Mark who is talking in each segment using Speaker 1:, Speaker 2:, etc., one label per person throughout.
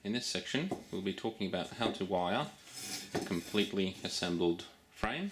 Speaker 1: In this section we'll be talking about how to wire a completely assembled frame,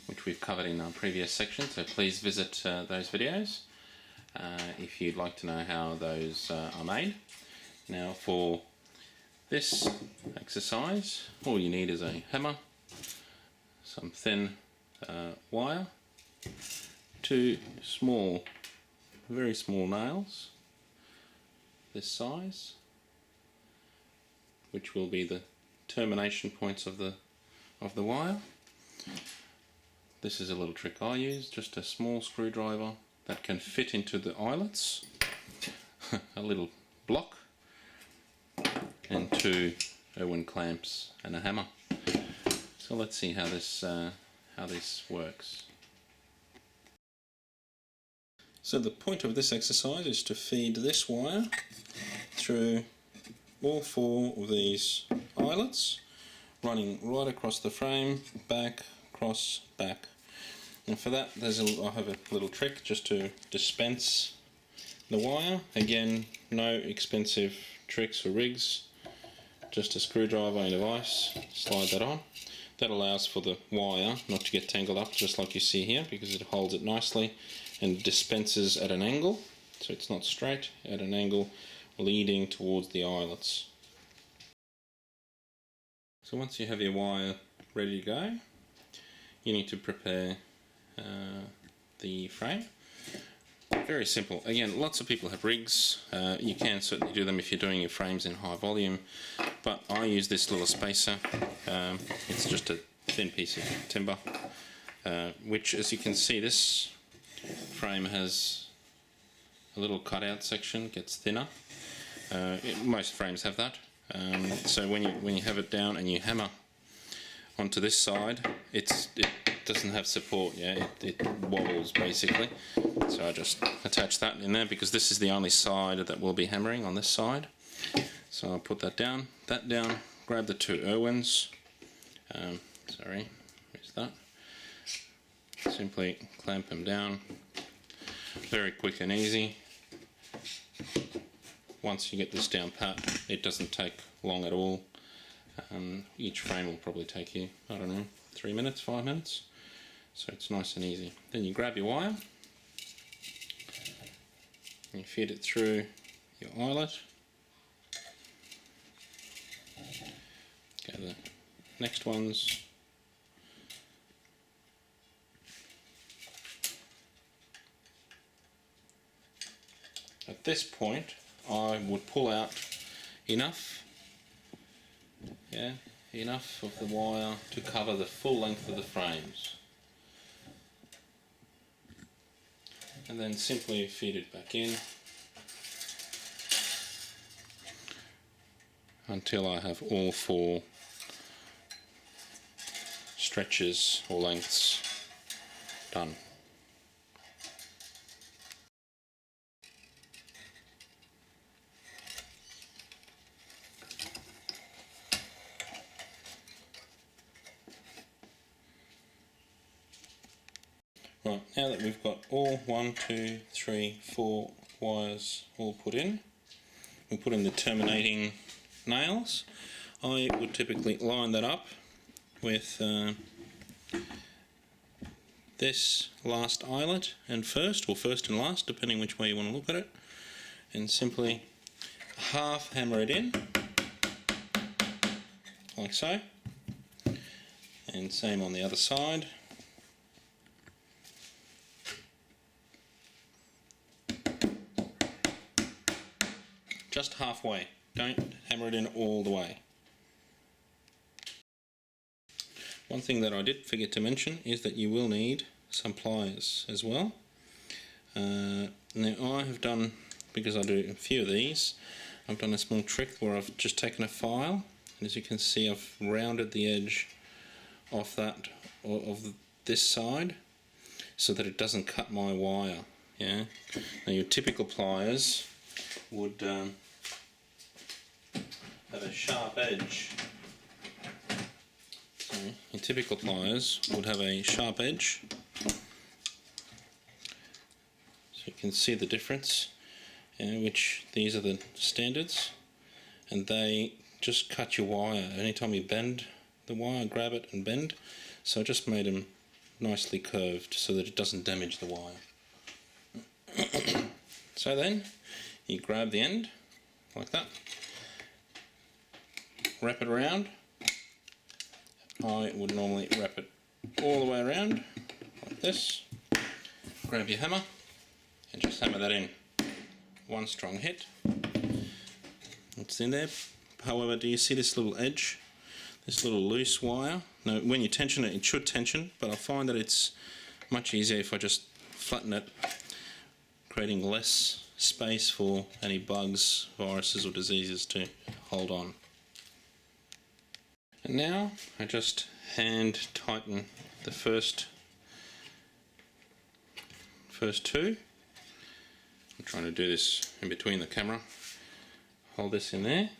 Speaker 1: which we've covered in our previous section, so please visit those videos if you'd like to know how those are made. Now for this exercise all you need is a hammer, some thin wire, two small, very small nails this size, which will be the termination points of the wire. This is a little trick I use, just a small screwdriver that can fit into the eyelets, a little block, and two Irwin clamps and a hammer. So let's see how this works. So the point of this exercise is to feed this wire through all four of these eyelets, running right across the frame, back, across, back. And for that I have a little trick just to dispense the wire. Again, no expensive tricks or rigs, just a screwdriver and a vise, slide that on. That allows for the wire not to get tangled up, just like you see here, because it holds it nicely and dispenses at an angle, so it's not straight, at an angle leading towards the eyelets. So once you have your wire ready to go, you need to prepare the frame. Very simple. Again, lots of people have rigs. You can certainly do them if you're doing your frames in high volume, but I use this little spacer. It's just a thin piece of timber, which, as you can see, this frame has a little cutout section, gets thinner. Most frames have that. So when you have it down and you hammer onto this side, it doesn't have support. Yeah, it wobbles basically. So I just attach that in there because this is the only side that we'll be hammering, on this side. So I'll put that down, grab the two Irwins. Sorry, missed that. Simply clamp them down. Very quick and easy. Once you get this down pat, it doesn't take long at all. Each frame will probably take you, I don't know, 3 minutes, 5 minutes. So it's nice and easy. Then you grab your wire, and you feed it through your eyelet. Okay, the next ones. At this point, I would pull out enough of the wire to cover the full length of the frames, and then simply feed it back in until I have all four stretches or lengths done. Right, now that we've got all 1, 2, 3, 4 wires all put in, we put in the terminating nails. I would typically line that up with this last eyelet and first, or first and last, depending which way you want to look at it, and simply half hammer it in, like so, and same on the other side. Just halfway, don't hammer it in all the way. One thing that I did forget to mention is that you will need some pliers as well. Now I have done, because I do a few of these, I've done a small trick where I've just taken a file, and as you can see I've rounded the edge of that, of this side, so that it doesn't cut my wire. Yeah. Now your typical pliers would have a sharp edge. So your typical pliers would have a sharp edge. So you can see the difference, which these are the standards, and they just cut your wire. Anytime you bend the wire, grab it and bend. So I just made them nicely curved so that it doesn't damage the wire. So then you grab the end like that, wrap it around. I would normally wrap it all the way around like this. Grab your hammer and just hammer that in. One strong hit. It's in there. However, do you see this little edge? This little loose wire? Now, when you tension it, it should tension, but I find that it's much easier if I just flatten it, creating less space for any bugs, viruses or diseases to hold on. And now I just hand tighten the first two. I'm trying to do this in between the camera. Hold this in there,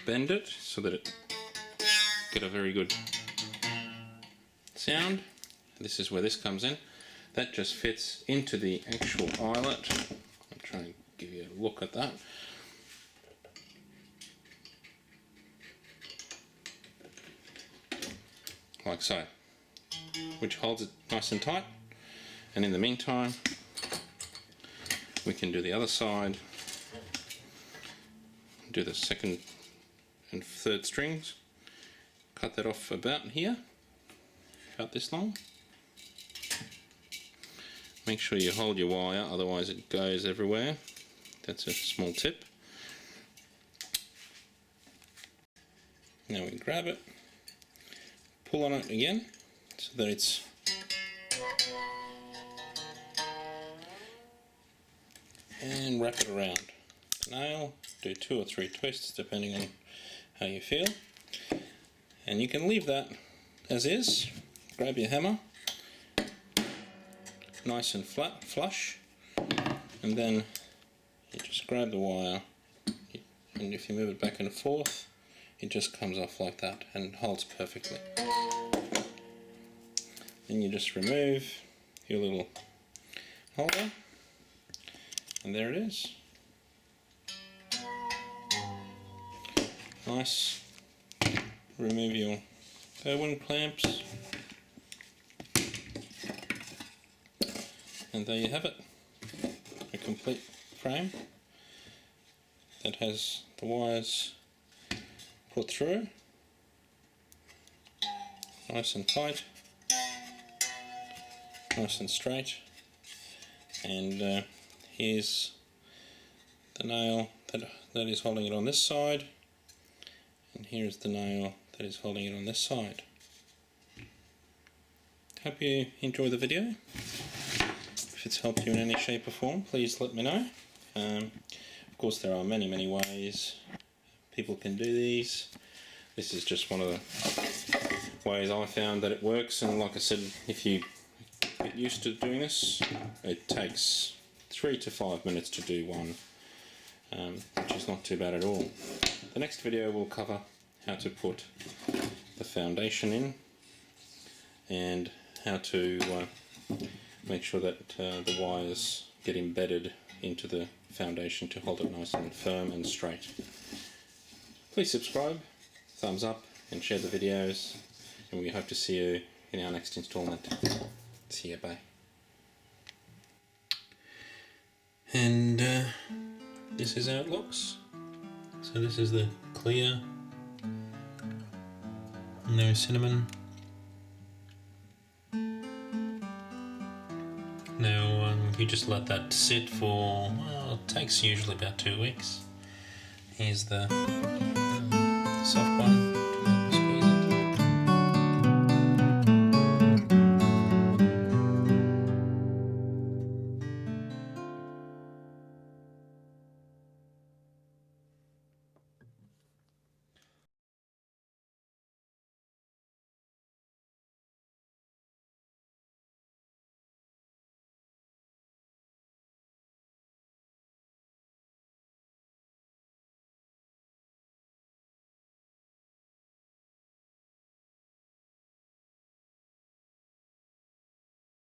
Speaker 1: bend it so that it get a very good sound. This is where this comes in. That just fits into the actual eyelet. I'm trying to give you a look at that. Like so, which holds it nice and tight. And in the meantime, we can do the other side, do the second and third strings, cut that off about here, about this long. Make sure you hold your wire, otherwise it goes everywhere. That's a small tip. Now we grab it, pull on it again so that it's and wrap it around the nail. Do 2 or 3 twists depending on how you feel, and you can leave that as is. Grab your hammer, nice and flat, flush, and then you just grab the wire, and if you move it back and forth, it just comes off like that and holds perfectly. Then you just remove your little holder, and there it is. Nice. Remove your Irwin clamps, and there you have it. A complete frame that has the wires put through, nice and tight, nice and straight, and here's the nail that is holding it on this side, and here's the nail that is holding it on this side. Hope you enjoy the video. If it's helped you in any shape or form, please let me know. Of course, there are many ways people can do these. This is just one of the ways I found that it works, and like I said, if you get used to doing this, it takes 3 to 5 minutes to do one, which is not too bad at all. The next video will cover how to put the foundation in and how to make sure that the wires get embedded into the foundation to hold it nice and firm and straight. Please subscribe, thumbs up, and share the videos, and we hope to see you in our next installment. See you, bye. And this is how it looks. So this is the clear, no cinnamon. Now you just let that sit for, well, it takes usually about 2 weeks. Here's the soft one.